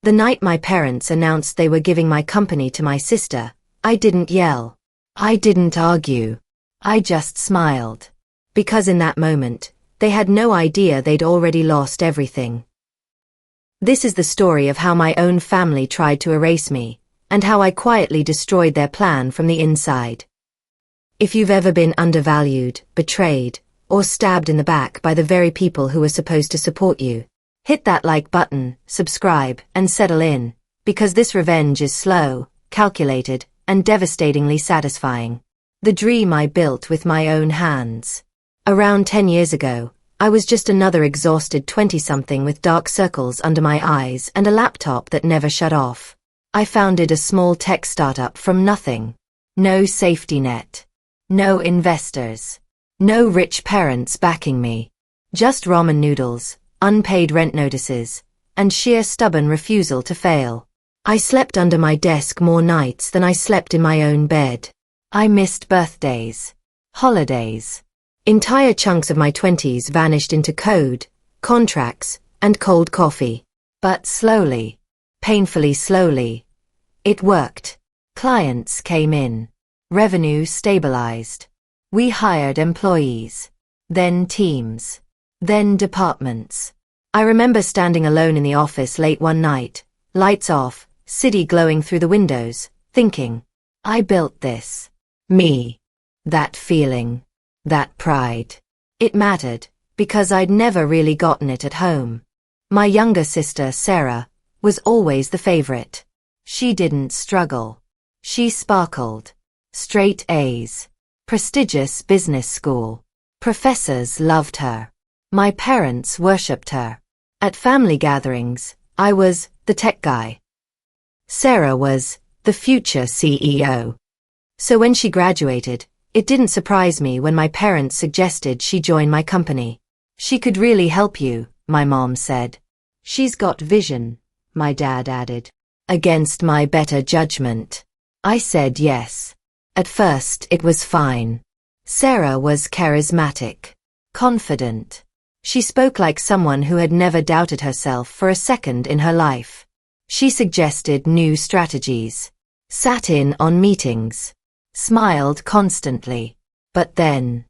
The night my parents announced they were giving my company to my sister, I didn't yell. I didn't argue. I just smiled. Because in that moment, they had no idea they'd already lost everything. This is the story of how my own family tried to erase me, and how I quietly destroyed their plan from the inside. If you've ever been undervalued, betrayed, or stabbed in the back by the very people who were supposed to support you, hit that like button, subscribe, and settle in, because this revenge is slow, calculated, and devastatingly satisfying. The dream I built with my own hands. Around 10 years ago, I was just another exhausted 20-something with dark circles under my eyes and a laptop that never shut off. I founded a small tech startup from nothing. No safety net. No investors. No rich parents backing me. Just ramen noodles, unpaid rent notices, and sheer stubborn refusal to fail. I slept under my desk more nights than I slept in my own bed. I missed birthdays. Holidays. Entire chunks of my 20s vanished into code, contracts, and cold coffee. But slowly, painfully slowly, it worked. Clients came in. Revenue stabilized. We hired employees. Then teams. Then departments. I remember standing alone in the office late one night, lights off, city glowing through the windows, thinking, I built this. Me. That feeling. That pride. It mattered, because I'd never really gotten it at home. My younger sister, Sarah, was always the favorite. She didn't struggle. She sparkled. Straight A's. Prestigious business school. Professors loved her. My parents worshipped her. At family gatherings, I was the tech guy. Sarah was the future CEO. So when she graduated, it didn't surprise me when my parents suggested she join my company. She could really help you, my mom said. She's got vision, my dad added. Against my better judgment. I said yes. At first it was fine. Sarah was charismatic. Confident. She spoke like someone who had never doubted herself for a second in her life. She suggested new strategies. Sat in on meetings. Smiled constantly. But then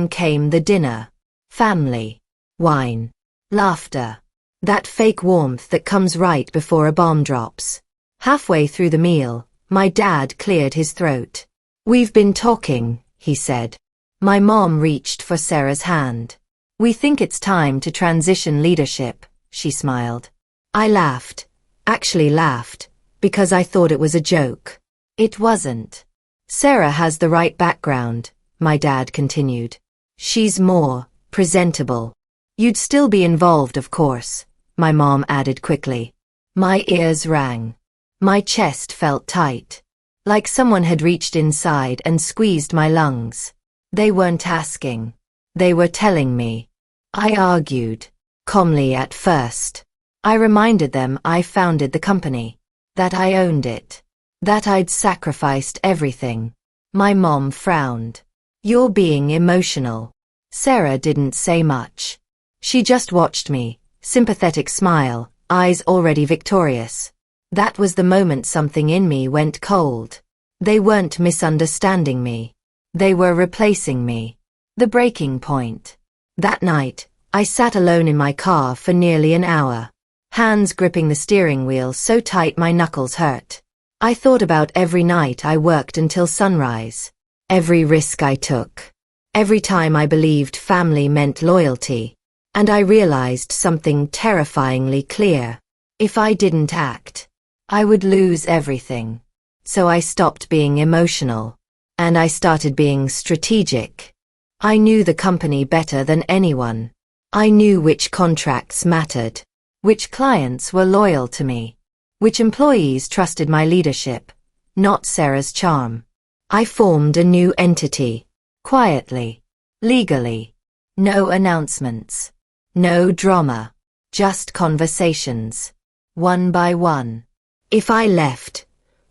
came the dinner. Family. Wine. Laughter. That fake warmth that comes right before a bomb drops. Halfway through the meal, my dad cleared his throat. We've been talking, he said. My mom reached for Sarah's hand. We think it's time to transition leadership, she smiled. I laughed. Actually laughed, because I thought it was a joke. It wasn't. Sarah has the right background, my dad continued. She's more presentable. You'd still be involved, of course, my mom added quickly. My ears rang. My chest felt tight. Like someone had reached inside and squeezed my lungs. They weren't asking. They were telling me. I argued. Calmly at first. I reminded them I founded the company. That I owned it. That I'd sacrificed everything. My mom frowned. You're being emotional. Sarah didn't say much. She just watched me, sympathetic smile, eyes already victorious. That was the moment something in me went cold. They weren't misunderstanding me. They were replacing me. The breaking point. That night, I sat alone in my car for nearly an hour. Hands gripping the steering wheel so tight my knuckles hurt. I thought about every night I worked until sunrise. Every risk I took. Every time I believed family meant loyalty. And I realized something terrifyingly clear. If I didn't act, I would lose everything. So I stopped being emotional. And I started being strategic. I knew the company better than anyone. I knew which contracts mattered. Which clients were loyal to me. Which employees trusted my leadership, not Sarah's charm. I formed a new entity. Quietly. Legally. No announcements. No drama. Just conversations. One by one. If I left,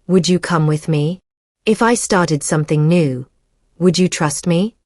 would you come with me? If I started something new, would you trust me?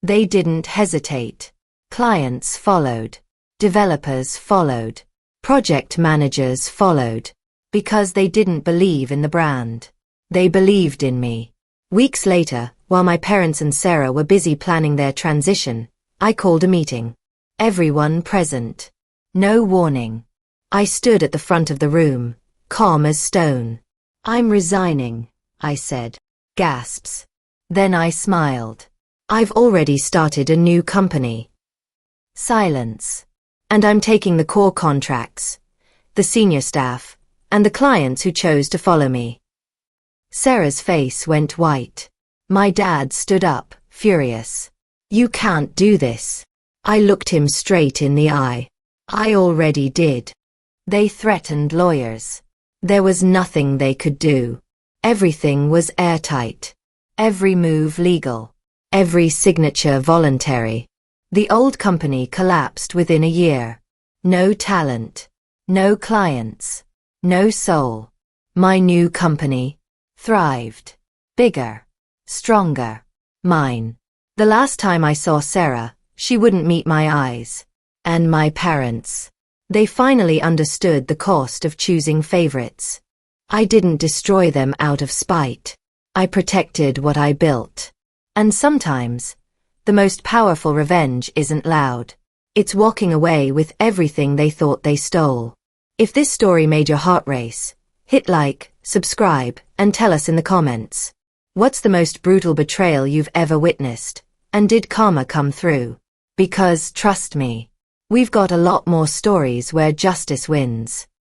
They didn't hesitate. Clients followed. Developers followed. Project managers followed. Because they didn't believe in the brand. They believed in me. Weeks later, while my parents and Sarah were busy planning their transition, I called a meeting. Everyone present. No warning. I stood at the front of the room, calm as stone. I'm resigning, I said. Gasps. Then I smiled. I've already started a new company. Silence. And I'm taking the core contracts, the senior staff, and the clients who chose to follow me. Sarah's face went white. My dad stood up, furious. You can't do this. I looked him straight in the eye. I already did. They threatened lawyers. There was nothing they could do. Everything was airtight. Every move legal. Every signature voluntary. The old company collapsed within a year. No talent. No clients. No soul. My new company thrived. Bigger. Stronger. Mine. The last time I saw Sarah, she wouldn't meet my eyes. And my parents. They finally understood the cost of choosing favorites. I didn't destroy them out of spite. I protected what I built. And sometimes, the most powerful revenge isn't loud. It's walking away with everything they thought they stole. If this story made your heart race, hit like, subscribe, and tell us in the comments. What's the most brutal betrayal you've ever witnessed? And did karma come through? Because, trust me, we've got a lot more stories where justice wins.